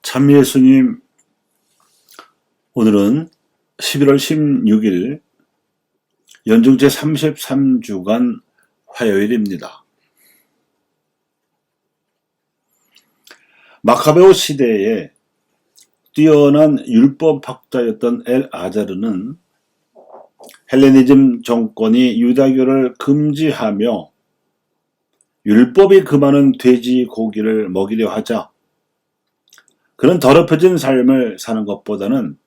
참 예수님, 오늘은 11월 16일 연중 제33주간 화요일입니다. 마카베오 시대에 뛰어난 율법학자였던 엘아자르는 헬레니즘 정권이 유다교를 금지하며 율법이 금하는 돼지 고기를 먹이려 하자 그런 더럽혀진 삶을 사는 것보다는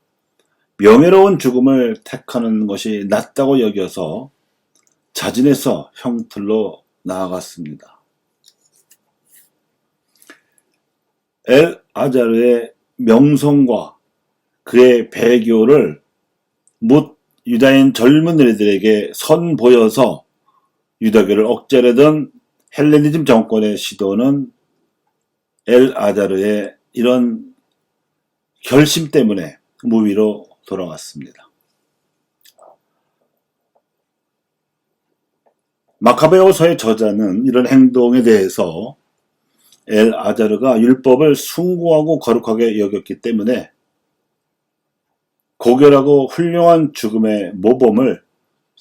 명예로운 죽음을 택하는 것이 낫다고 여겨서 자진해서 형틀로 나아갔습니다. 엘아자르의 명성과 그의 배교를 못 유다인 젊은이들에게 선보여서 유다교를 억제하려던 헬레니즘 정권의 시도는 엘아자르의 이런 결심 때문에 무위로 돌아왔습니다. 마카베오서의 저자는 이런 행동에 대해서 엘아자르가 율법을 숭고하고 거룩하게 여겼기 때문에 고결하고 훌륭한 죽음의 모범을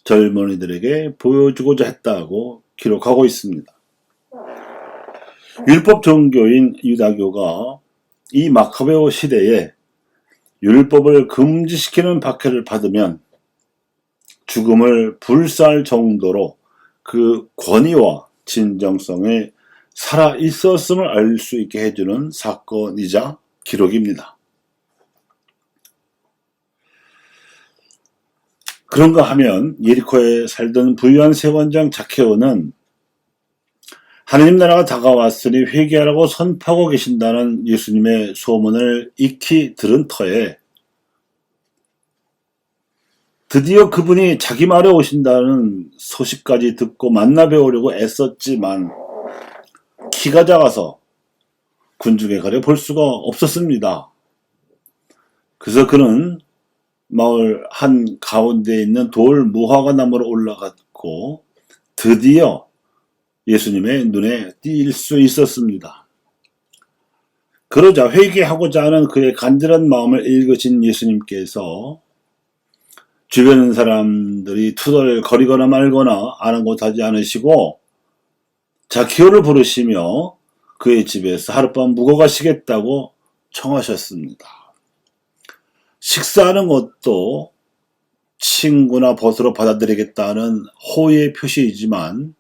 젊은이들에게 보여주고자 했다고 기록하고 있습니다. 율법 종교인 유다교가 이 마카베오 시대에 율법을 금지시키는 박해를 받으면 죽음을 불사할 정도로 그 권위와 진정성에 살아 있었음을 알 수 있게 해주는 사건이자 기록입니다. 그런가 하면 예리코에 살던 부유한 세원장 자케오는 하느님 나라가 다가왔으니 회개하라고 선포하고 계신다는 예수님의 소문을 익히 들은 터에 드디어 그분이 자기 마을에 오신다는 소식까지 듣고 만나 뵈오려고 애썼지만 키가 작아서 군중에 가려 볼 수가 없었습니다. 그래서 그는 마을 한 가운데에 있는 돌 무화과 나무로 올라갔고 드디어 예수님의 눈에 띌 수 있었습니다. 그러자 회개하고자 하는 그의 간절한 마음을 읽으신 예수님께서 주변 사람들이 투덜거리거나 말거나 아랑곳하지 않으시고 자키오를 부르시며 그의 집에서 하룻밤 묵어 가시겠다고 청하셨습니다. 식사하는 것도 친구나 벗으로 받아들이겠다는 호의의 표시이지만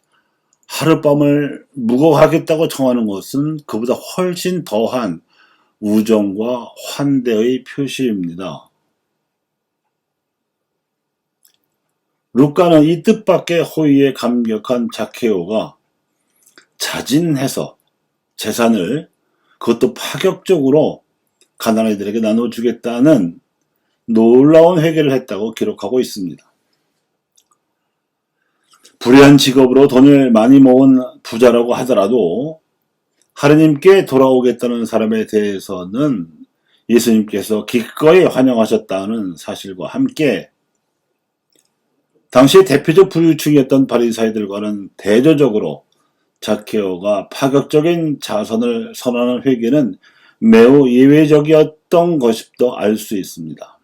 하룻밤을 묵어가겠다고 청하는 것은 그보다 훨씬 더한 우정과 환대의 표시입니다. 루카는 이 뜻밖의 호의에 감격한 자케오가 자진해서 재산을 그것도 파격적으로 가난아이들에게 나눠주겠다는 놀라운 회개를 했다고 기록하고 있습니다. 불의한 직업으로 돈을 많이 모은 부자라고 하더라도 하느님께 돌아오겠다는 사람에 대해서는 예수님께서 기꺼이 환영하셨다는 사실과 함께 당시의 대표적 부유층이었던 바리사이들과는 대조적으로 자케오가 파격적인 자선을 선언하는 회개는 매우 예외적이었던 것임도 알 수 있습니다.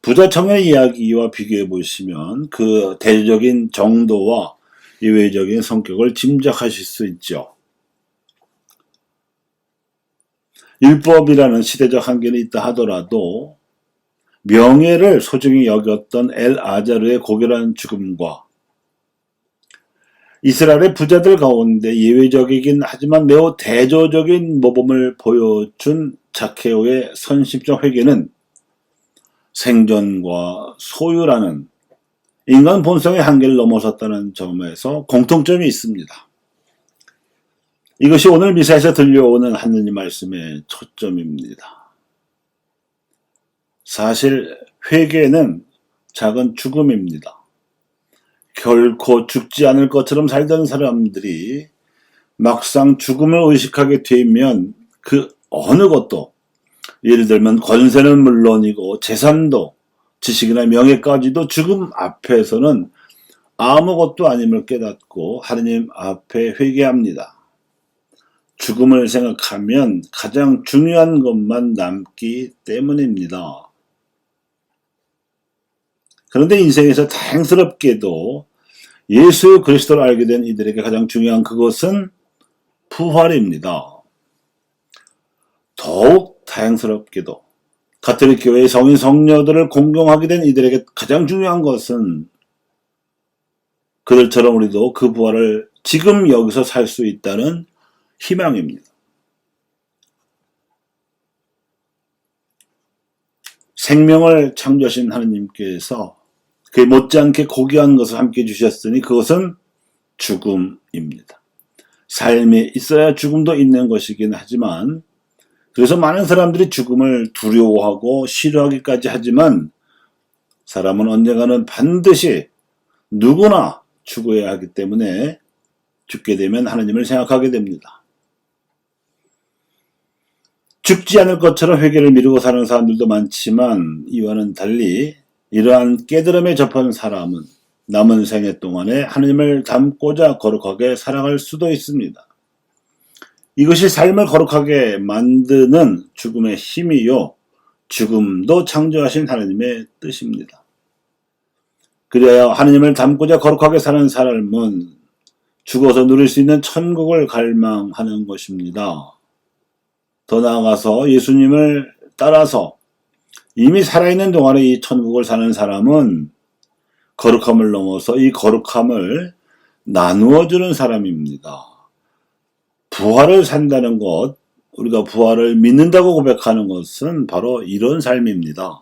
부자 청년의 이야기와 비교해 보시면 그 대조적인 정도와 예외적인 성격을 짐작하실 수 있죠. 율법이라는 시대적 한계는 있다 하더라도 명예를 소중히 여겼던 엘아자르의 고결한 죽음과 이스라엘의 부자들 가운데 예외적이긴 하지만 매우 대조적인 모범을 보여준 자케오의 선심적 회개는 생존과 소유라는 인간 본성의 한계를 넘어섰다는 점에서 공통점이 있습니다. 이것이 오늘 미사에서 들려오는 하느님 말씀의 초점입니다. 사실 회개는 작은 죽음입니다. 결코 죽지 않을 것처럼 살던 사람들이 막상 죽음을 의식하게 되면 그 어느 것도, 예를 들면 권세는 물론이고 재산도 지식이나 명예까지도 죽음 앞에서는 아무것도 아님을 깨닫고 하느님 앞에 회개합니다. 죽음을 생각하면 가장 중요한 것만 남기 때문입니다. 그런데 인생에서 다행스럽게도 예수 그리스도를 알게 된 이들에게 가장 중요한 그것은 부활입니다. 더욱 다행스럽게도 가톨릭 교회의 성인 성녀들을 공경하게 된 이들에게 가장 중요한 것은 그들처럼 우리도 그 부활을 지금 여기서 살 수 있다는 희망입니다. 생명을 창조하신 하느님께서 그에 못지않게 고귀한 것을 함께 주셨으니 그것은 죽음입니다. 삶에 있어야 죽음도 있는 것이긴 하지만 그래서 많은 사람들이 죽음을 두려워하고 싫어하기까지 하지만 사람은 언젠가는 반드시 누구나 죽어야 하기 때문에 죽게 되면 하느님을 생각하게 됩니다. 죽지 않을 것처럼 회개를 미루고 사는 사람들도 많지만 이와는 달리 이러한 깨달음에 접한 사람은 남은 생애 동안에 하느님을 닮고자 거룩하게 살아갈 수도 있습니다. 이것이 삶을 거룩하게 만드는 죽음의 힘이요 죽음도 창조하신 하느님의 뜻입니다. 그래야 하느님을 닮고자 거룩하게 사는 사람은 죽어서 누릴 수 있는 천국을 갈망하는 것입니다. 더 나아가서 예수님을 따라서 이미 살아있는 동안에 이 천국을 사는 사람은 거룩함을 넘어서 이 거룩함을 나누어주는 사람입니다. 부활을 산다는 것, 우리가 부활을 믿는다고 고백하는 것은 바로 이런 삶입니다.